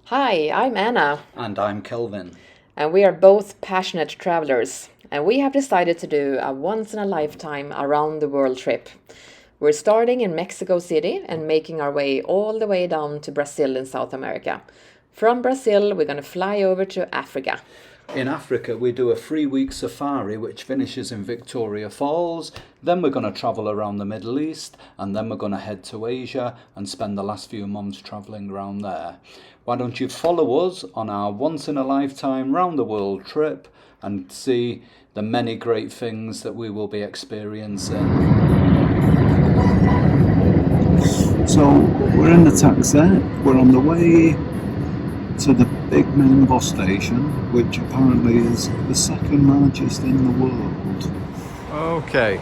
Hi, I'm Anna, And I'm Kelvin. and we are both passionate travelers, and we have decided to do a once in a lifetime around the world trip. We're starting in Mexico City and making our way all the way down to Brazil in South America. From Brazil, we're going to fly over to Africa. In Africa, we do a 3-week safari which finishes in Victoria Falls. Then we're going to travel around the Middle East, and then we're going to head to Asia and spend the last few months travelling around there. Why don't you follow us on our once in a lifetime round the world trip and see the many great things that we will be experiencing. So we're in the taxi, we're on the way to the big main bus station, which apparently is the second largest in the world. Okay,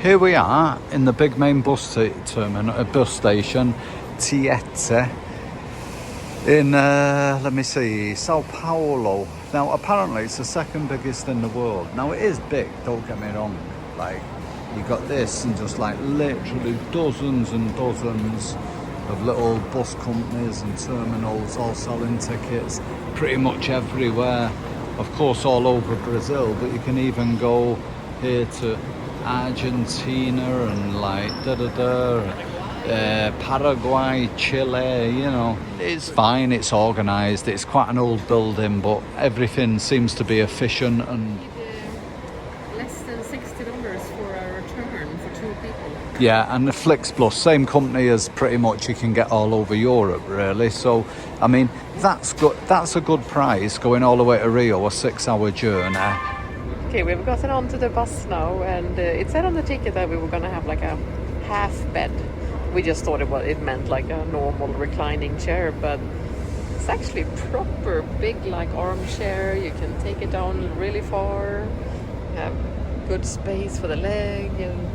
here we are in the big main bus station, Tietze, in Sao Paulo. Now apparently it's the second biggest in the world. Now it is big, don't get me wrong, like you got this and just like literally dozens and dozens of little bus companies and terminals all selling tickets pretty much everywhere, of course all over Brazil, but you can even go here to Argentina and like Paraguay, Chile, you know. It's fine, it's organised, it's quite an old building, but everything seems to be efficient and Less than $60 for a return for two people. yeah, and the Flixbus, same company as pretty much you can get all over Europe, really. So, I mean, that's good. That's a good price going all the way to Rio, a 6-hour journey. Okay, we've gotten onto the bus now, and it said on the ticket that we were going to have like a half bed. We just thought it meant like a normal reclining chair, but it's actually proper big, like armchair. You can take it down really far, have good space for the leg, and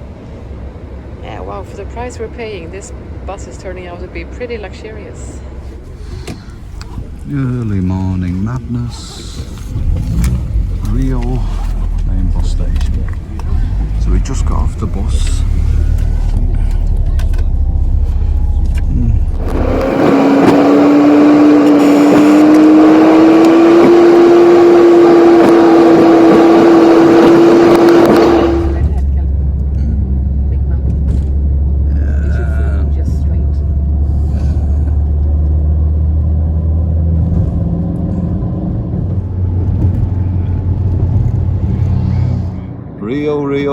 yeah, wow, for the price we're paying, this bus is turning out to be pretty luxurious. Early morning madness. Rio main bus station. So we just got off the bus.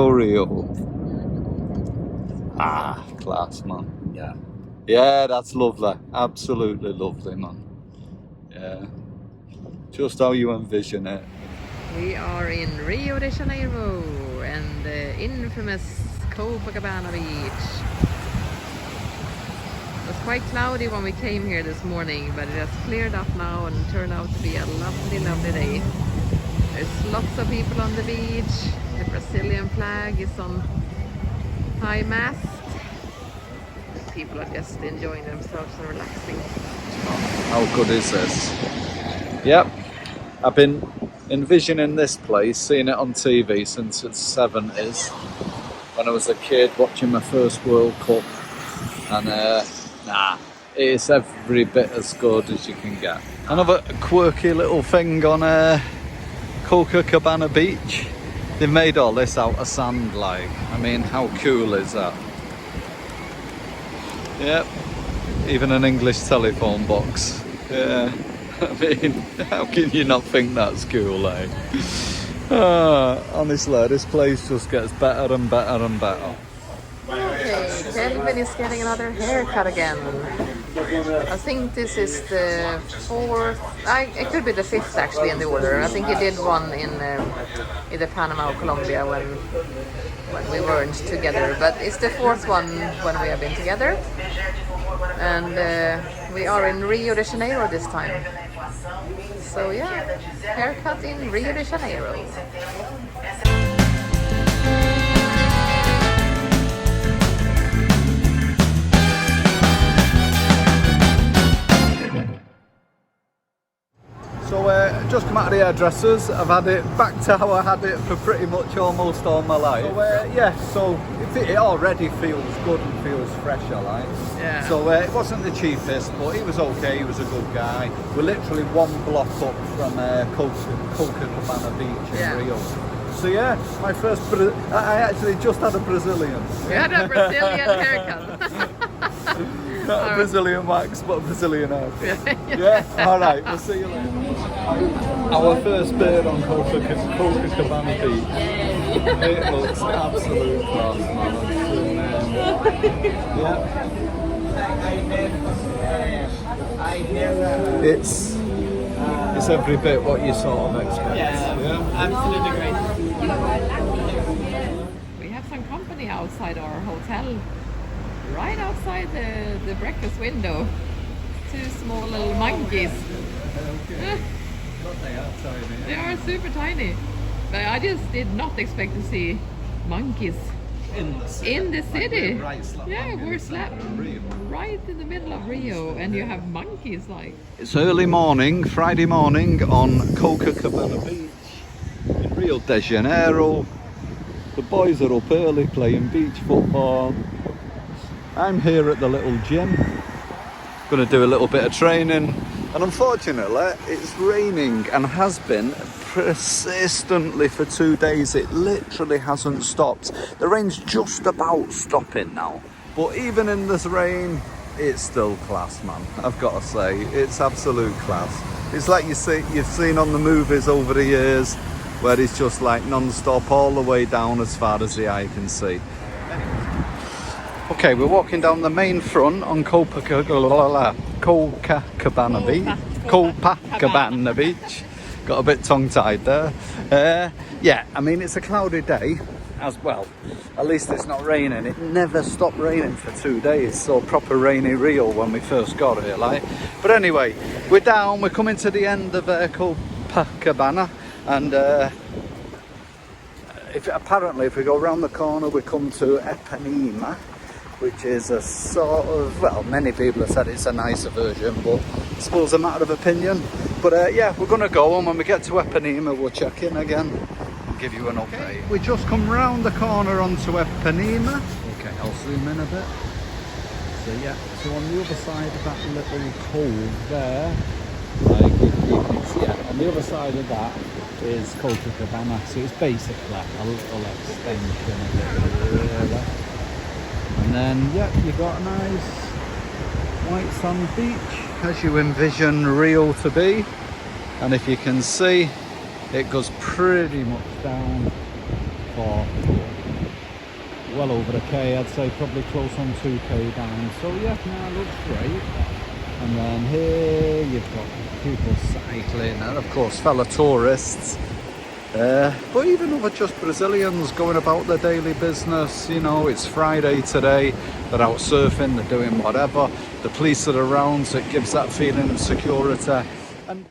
Rio. Ah, class, man. Yeah, that's lovely. Absolutely lovely, man. Yeah. Just how you envision it. We are in Rio de Janeiro and the infamous Copacabana beach. It was quite cloudy when we came here this morning, but it has cleared up now and turned out to be a lovely, lovely day. There's lots of people on the beach. The Brazilian flag is on high mast. People are just enjoying themselves and relaxing. How good is this? Yep. I've been envisioning this place, seeing it on TV since its 70s. When I was a kid watching my first World Cup. And it is every bit as good as you can get. Another quirky little thing on CoCacabana beach. They've made all this out of sand, like. I mean, how cool is that? Yep. Even an English telephone box. Yeah. I mean, how can you not think that's cool, like? Honestly, this place just gets better and better and better. Okay, Kelvin is getting another haircut again. I think this is the fourth, it could be the fifth actually in the order. I think he did one in either Panama or Colombia when we weren't together. But it's the fourth one when we have been together. And we are in Rio de Janeiro this time. So yeah, haircut in Rio de Janeiro. So just come out of the hairdressers. I've had it back to how I had it for pretty much almost all my life. So yeah, so it already feels good and feels fresh, I like. Yeah. So it wasn't the cheapest, but he was okay. He was a good guy. We're literally one block up from Copacabana Beach in Rio. So yeah, my first. I actually just had a Brazilian. You had a Brazilian haircut. Not a Brazilian wax, but a Brazilian haircut. Yeah. All right. We'll see you later. Our first bird on Copacabana Beach. It looks absolute class, man. Yeah. It's every bit what you sort of expect. Yeah. Absolutely great. We have some company outside our hotel. Right outside the breakfast window. 2 small little monkeys. They are super tiny. But I just did not expect to see monkeys In the city. Right slap Yeah, we're right in the middle of Rio, and you have monkeys like. It's early morning, Friday morning on Copacabana Beach in Rio de Janeiro. The boys are up early playing beach football. I'm here at the little gym. Going to do a little bit of training, and unfortunately it's raining and has been persistently for 2 days. It literally hasn't stopped. The rain's just about stopping now, but even in this rain it's still class, man. I've got to say, it's absolute class. It's like you've seen on the movies over the years, where it's just like non-stop all the way down as far as the eye can see. Okay, we're walking down the main front on Copacabana Beach. Got a bit tongue-tied there. Yeah, I mean, it's a cloudy day as well. At least it's not raining. It never stopped raining for 2 days. So proper rainy Rio when we first got here, like. But anyway, we're down. We're coming to the end of Copacabana, and if we go around the corner, we come to Ipanema, which is a sort of, well, many people have said it's a nicer version, but I suppose a matter of opinion. But yeah, we're going to go, and when we get to Ipanema, we'll check in again and give you an update. We just come round the corner onto Ipanema. Okay, I'll zoom in a bit. So yeah, so on the other side of that little cove there, like you can see, yeah, on the other side of that is Copacabana. So it's basically a little extension of it, really. And then, yeah, you got a nice white sand beach, as you envision Rio to be. And if you can see, it goes pretty much down for well over a K, I'd say probably close on 2K down. So yeah, no, it looks great. And then here you've got people cycling, and of course fellow tourists. But even other just Brazilians going about their daily business. You know, it's Friday today, they're out surfing, they're doing whatever. The police are around, so it gives that feeling of security. And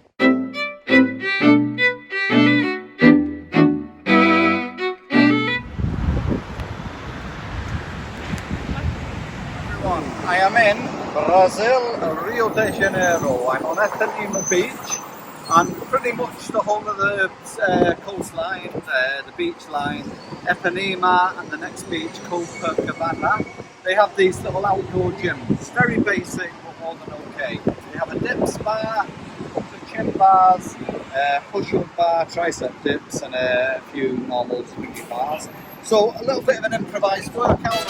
everyone, I am in Brazil, Rio de Janeiro. I'm on Ipanema Beach. And pretty much the whole of the coastline, the beach line, Ipanema, and the next beach, Copacabana, they have these little outdoor gyms. Very basic, but more than okay. They have a dips bar, a couple of chin bars, push-up bar, tricep dips, and a few normal swingy bars. So a little bit of an improvised workout.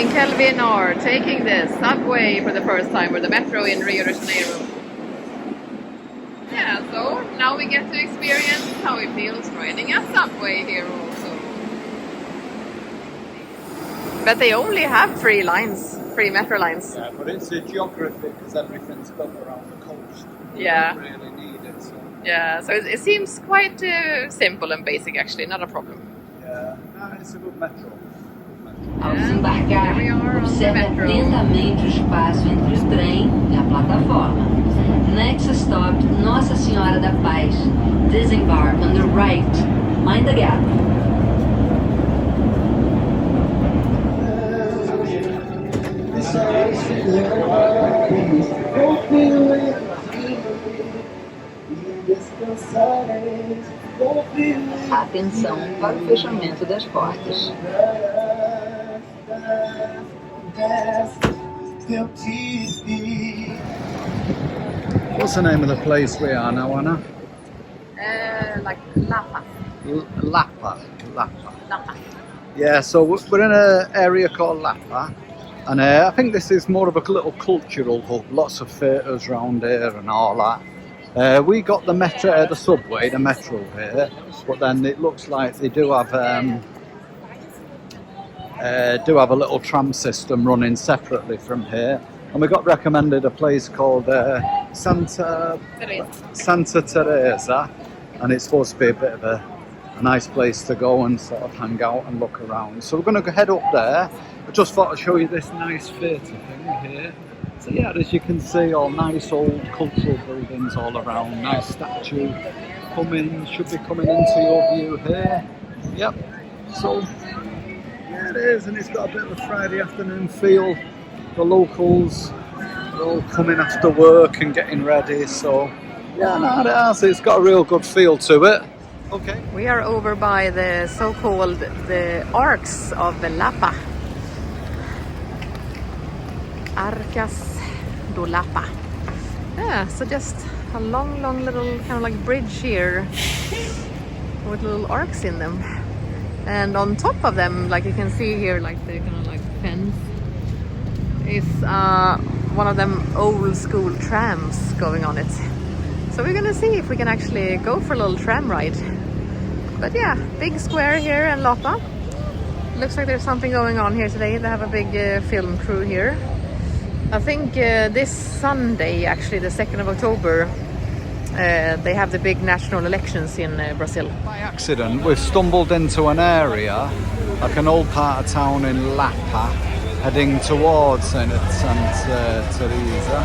Me and Kelvin are taking the subway for the first time, or the metro in Rio de Janeiro. Yeah, so now we get to experience how it feels riding a subway here also. But they only have 3 lines, 3 metro lines. Yeah, but it's a geography because everything's built around the coast. Yeah. You don't really need it. So. Yeah, so it seems quite simple and basic actually, not a problem. Yeah, no, it's a good metro. Ao desembarcar, observe atentamente o espaço entre o trem e a plataforma. Next stop, Nossa Senhora da Paz. Disembark on the right. Mind the gap. Atenção para o fechamento das portas. What's the name of the place we are now, Anna? Like Lapa. Lapa. Lapa. Yeah, so we're in an area called Lapa, and I think this is more of a little cultural hub. Lots of theatres around here and all that. We got the metro, the subway, the metro here, but then it looks like they do have a little tram system running separately from here. And we got recommended a place called Santa Teresa, and it's supposed to be a bit of a nice place to go and sort of hang out and look around. So we're going to head up there. I just thought I'd show you this nice theatre thing here. So yeah, as you can see, all nice old cultural buildings all around, nice statue should be coming into your view here. Yep, so yeah it is, and it's got a bit of a Friday afternoon feel. The locals are all coming after work and getting ready, so yeah, no, it has. It's got a real good feel to it. Okay. We are over by the so-called the Arcs of the Lapa. Arcas do Lapa. Yeah, so just a long little kind of like bridge here with little arcs in them. And on top of them, like you can see here, like the kind of like fence is one of them old school trams going on it. So we're gonna see if we can actually go for a little tram ride. But yeah, big square here in Lapa. Looks like there's something going on here today. They have a big film crew here. I think this Sunday, actually the 2nd of October, they have the big national elections in Brazil. By accident, we've stumbled into an area, like an old part of town in Lapa, heading towards Santa Teresa.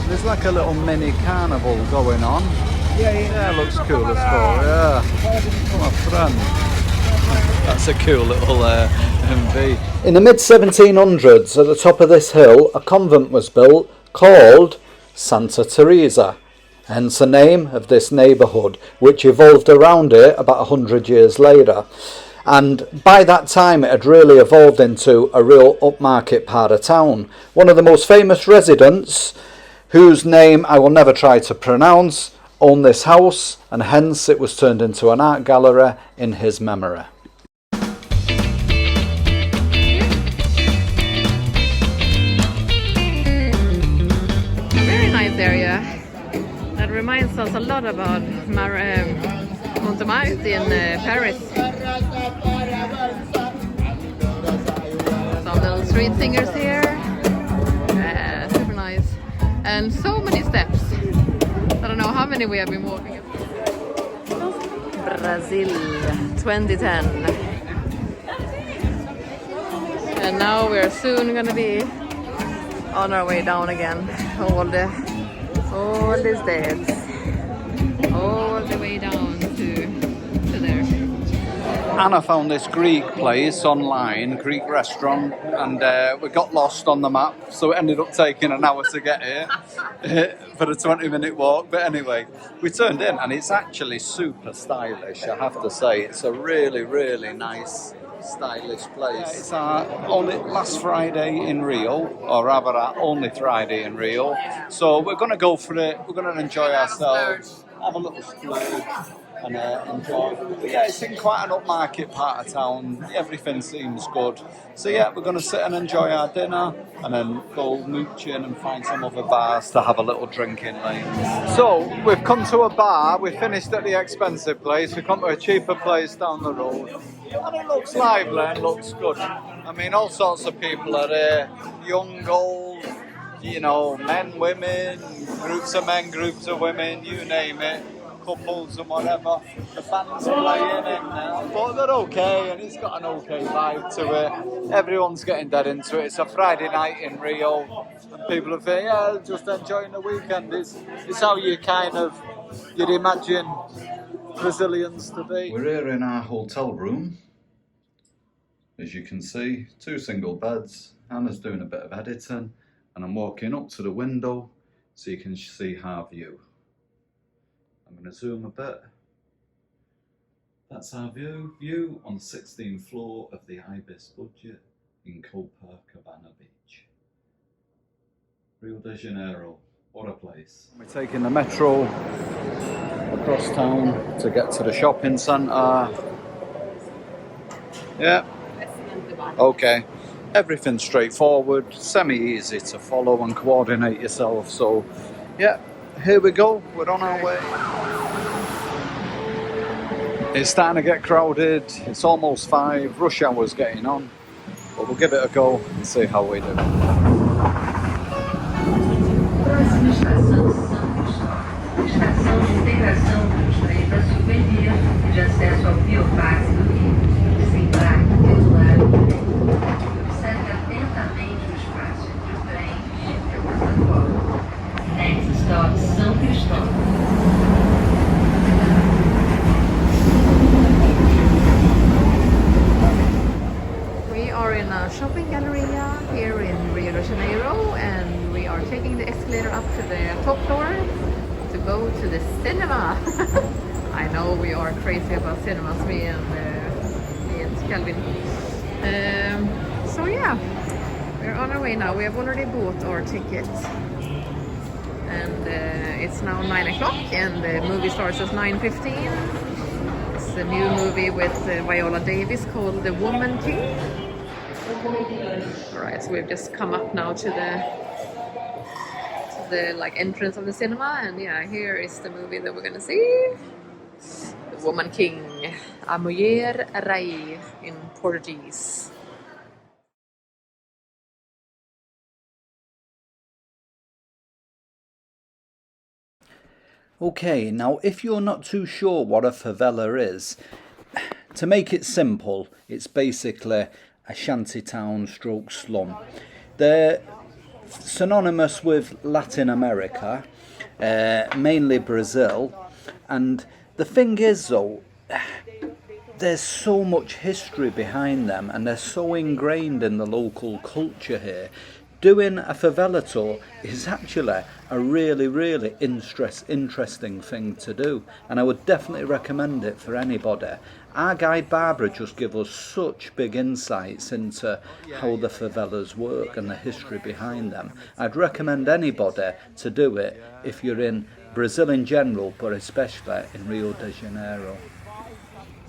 There's like a little mini carnival going on. Yeah, looks cool as well. Yeah, my friend. That's a cool little MV. In the mid-1700s, at the top of this hill, a convent was built called Santa Teresa, hence the name of this neighbourhood, which evolved around it about 100 years later. And by that time it had really evolved into a real upmarket part of town. One of the most famous residents, whose name I will never try to pronounce, owned this house, and hence it was turned into an art gallery in his memory. Very nice area. That reminds us a lot about Montmartre in Paris. Some little street singers here. Super nice. And so many steps. I don't know how many we have been walking. Brazil 2010. And now we're soon gonna be on our way down again. All the steps. All the way down to there. Anna found this Greek place online, Greek restaurant, and we got lost on the map, so it ended up taking an hour to get here for a 20-minute walk. But anyway, we turned in, and it's actually super stylish, I have to say. It's a really, really nice, stylish place. It's our only last Friday in Rio, or rather our only Friday in Rio. So we're going to go for it, we're going to enjoy ourselves, have a little splurge, and enjoy. But yeah, it's in quite an upmarket part of town. Everything seems good. So yeah, we're going to sit and enjoy our dinner and then go mooching and find some other bars to have a little drink in later. So we've come to a bar. We finished at the expensive place. We've come to a cheaper place down the road. And it looks lively and looks good. I mean, all sorts of people are there. Young, old, you know, men, women, groups of men, groups of women, you name it, couples and whatever. The band's playing and but they're okay, and it's got an okay vibe to it. Everyone's getting dead into it. It's a Friday night in Rio, and people are saying, yeah, just enjoying the weekend. It's how you kind of, you'd imagine Brazilians to be. We're here in our hotel room. As you can see, 2 single beds. Anna's doing a bit of editing. And I'm walking up to the window so you can see our view. I'm going to zoom a bit. That's our view on the 16th floor of the Ibis Budget in Copacabana Beach. Rio de Janeiro, what a place. We're taking the metro across town to get to the shopping centre. Yeah, okay. Everything's straightforward, semi-easy to follow and coordinate yourself. So, yeah, here we go. We're on our way. It's starting to get crowded. It's almost 5. Rush hour's getting on. But we'll give it a go and see how we do. Próxima estação, São Cristóvão. Estação de integração dos trens da Souvenir e de acesso ao bioparque do Rio. Desembarque pelo lado direito. Observe atentamente o espaço entre o trem e a plataforma. Next stop, São Cristóvão. We are in a shopping galleria here in Rio de Janeiro, and we are taking the escalator up to the top floor to go to the cinema. I know we are crazy about cinemas, me and Kelvin. So yeah, we're on our way now. We have already bought our ticket, and it's now 9 o'clock, and the movie starts at 9:15. It's a new movie with Viola Davis called The Woman King. Alright, so we've just come up now to the like entrance of the cinema, and yeah, here is the movie that we're gonna see. The Woman King, A Mulher Rei in Portuguese. Okay, now if you're not too sure what a favela is, to make it simple, it's basically a shantytown stroke slum. They're synonymous with Latin America, mainly Brazil, and the thing is though, there's so much history behind them and they're so ingrained in the local culture here. Doing a favela tour is actually a really, really interesting thing to do, and I would definitely recommend it for anybody. Our guide Barbara just gave us such big insights into how the favelas work and the history behind them. I'd recommend anybody to do it if you're in Brazil in general, but especially in Rio de Janeiro.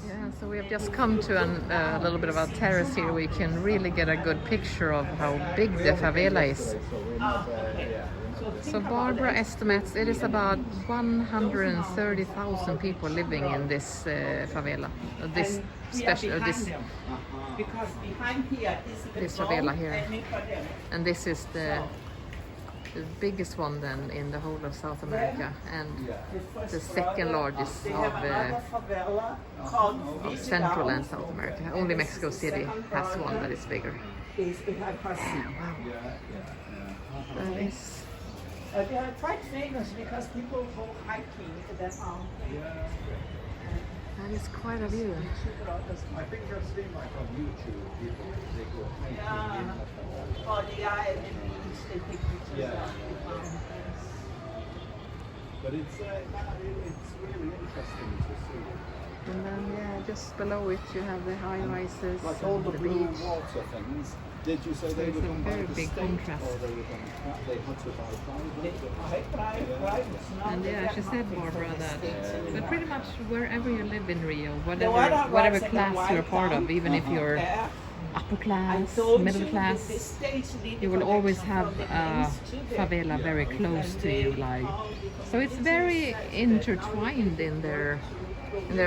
Yeah, so we have just come to a little bit of a terrace here. We can really get a good picture of how big the favela is. So Barbara estimates it is about 130,000 people living in this favela. This favela here, and this is the biggest one then in the whole of South America, and the second largest of Central and South America. Only Mexico City has one that is bigger. Wow. That is. They are quite famous because people go hiking them on. That is quite a view. I think I've seen like on YouTube people they go hiking. Oh, and they take pictures. But it's really interesting to see. And then, yeah, just below it you have the high rises, Like all the the blue beach. water things, did you say they There's were a done by very the big state contrast. or they had to buy private? And yeah, she said, Barbara, that but pretty much wherever you live in Rio, whatever other whatever ones in the class you're white part of, town. even if you're Yeah. upper I class, told middle you class, the states need you to will always connection have from the a mains to there. favela very close to you, like. So it's very intertwined in their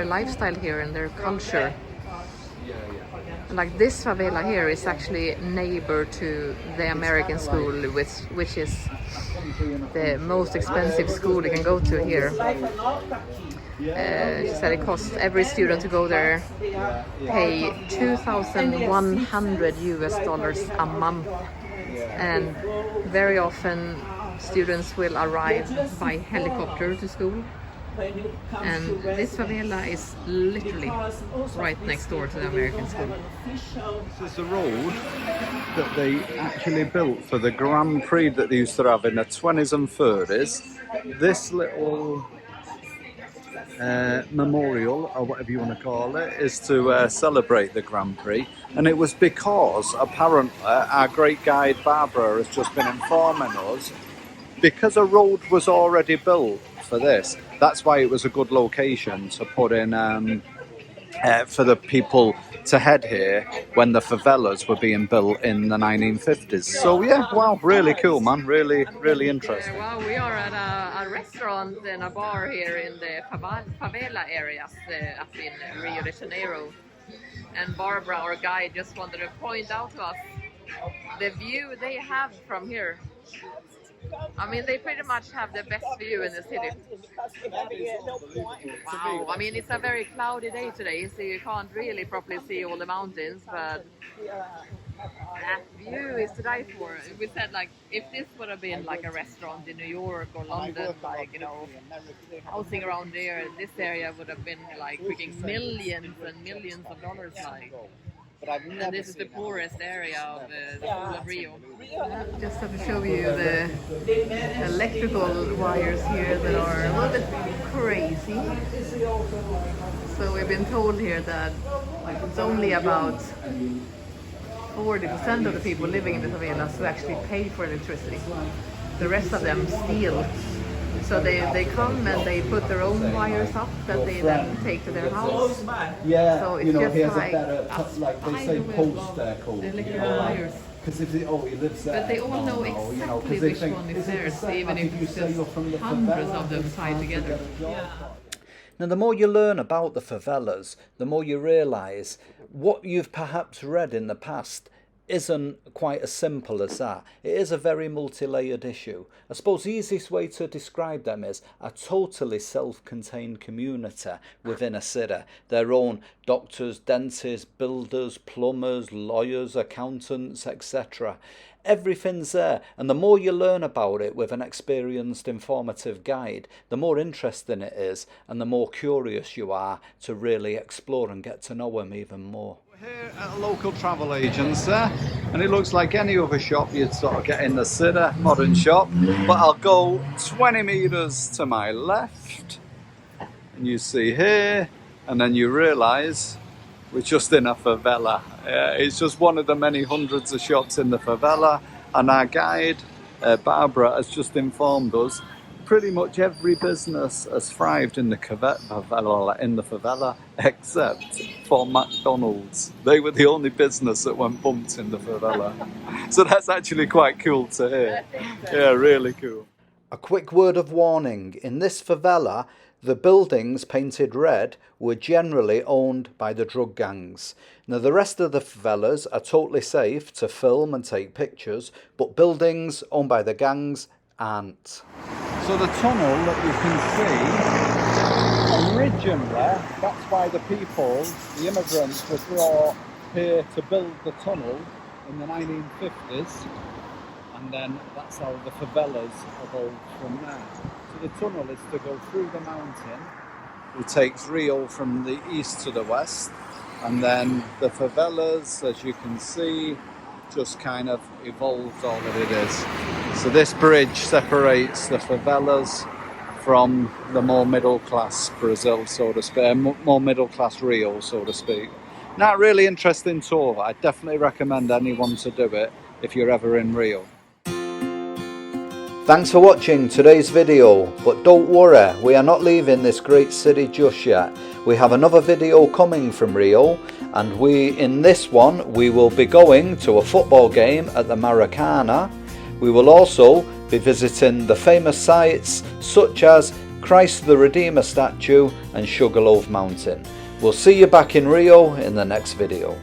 lifestyle here and their culture. Like this favela here is actually neighbor to the American school, which is the most expensive school you can go to here. Like an altar key. She said it costs every student to go there pay $2,100 US a month, and very often students will arrive by helicopter to school. And this favela is literally right next door to the American school. This is a road that they actually built for the Grand Prix that they used to have in the 20s and 30s. This little memorial, or whatever you want to call it, is to celebrate the Grand Prix. And it was because apparently our great guide Barbara has just been informing us, because a road was already built for this, that's why it was a good location to put in for the people to head here when the favelas were being built in the 1950s. So yeah, wow, really cool, man. Really, really interesting. Well, we are at a restaurant and a bar here in the favela areas up in Rio de Janeiro. And Barbara, our guide, just wanted to point out to us the view they have from here. I mean, they pretty much have the best view in the city. Wow, I mean, it's a very cloudy day today, so you can't really properly see all the mountains, but that view is to die for. We said, like, if this would have been like a restaurant in New York or London, like, you know, housing around there, this area would have been like freaking millions and millions of dollars, like. And this is the poorest area of the whole of Rio. Just have to show you the electrical wires here that are a little bit crazy. So we've been told here that it's only about 40% of the people living in the favelas who actually pay for electricity. The rest of them steal. So they come and they put their own wires up that they then take to their house. Yeah, So it's you know, just he has like a better, like they say, post there called. the electrical wires. Because if he lives there. But they all know exactly which one is theirs, even if it's just hundreds of them tied together. Now, the more you learn about the favelas, the more you realise what you've perhaps read in the past isn't quite as simple as that. It is a very multi-layered issue. I suppose the easiest way to describe them is a totally self-contained community within a city. Their own doctors, dentists, builders, plumbers, lawyers, accountants, etc. Everything's there, and the more you learn about it with an experienced, informative guide, the more interesting it is, and the more curious you are to really explore and get to know him even more. We're here at a local travel agency, and it looks like any other shop you'd sort of get in the city, modern shop, but I'll go 20 metres to my left, and you see here, and then you realise we're just in a favela. It's just one of the many hundreds of shops in the favela, and our guide, Barbara, has just informed us pretty much every business has thrived in the favela, except for McDonald's. They were the only business that went bumped in the favela. So that's actually quite cool to hear. Yeah, really cool. A quick word of warning. In this favela, the buildings painted red were generally owned by the drug gangs. Now, the rest of the favelas are totally safe to film and take pictures, but buildings owned by the gangs aren't. So the tunnel that you can see, originally, that's why the people, the immigrants, were brought here to build the tunnel in the 1950s, and then that's how the favelas evolved from there. So the tunnel is to go through the mountain. It takes Rio from the east to the west, and then the favelas, as you can see, just kind of evolved all that it is. So this bridge separates the favelas from the more middle class Brazil, so to speak, more middle class Rio, so to speak. Now, really interesting tour. I definitely recommend anyone to do it if you're ever in Rio. Thanks for watching today's video, but don't worry, we are not leaving this great city just yet. We have another video coming from Rio, and in this one we will be going to a football game at the Maracana. We will also be visiting the famous sites such as Christ the Redeemer statue and Sugarloaf Mountain. We'll see you back in Rio in the next video.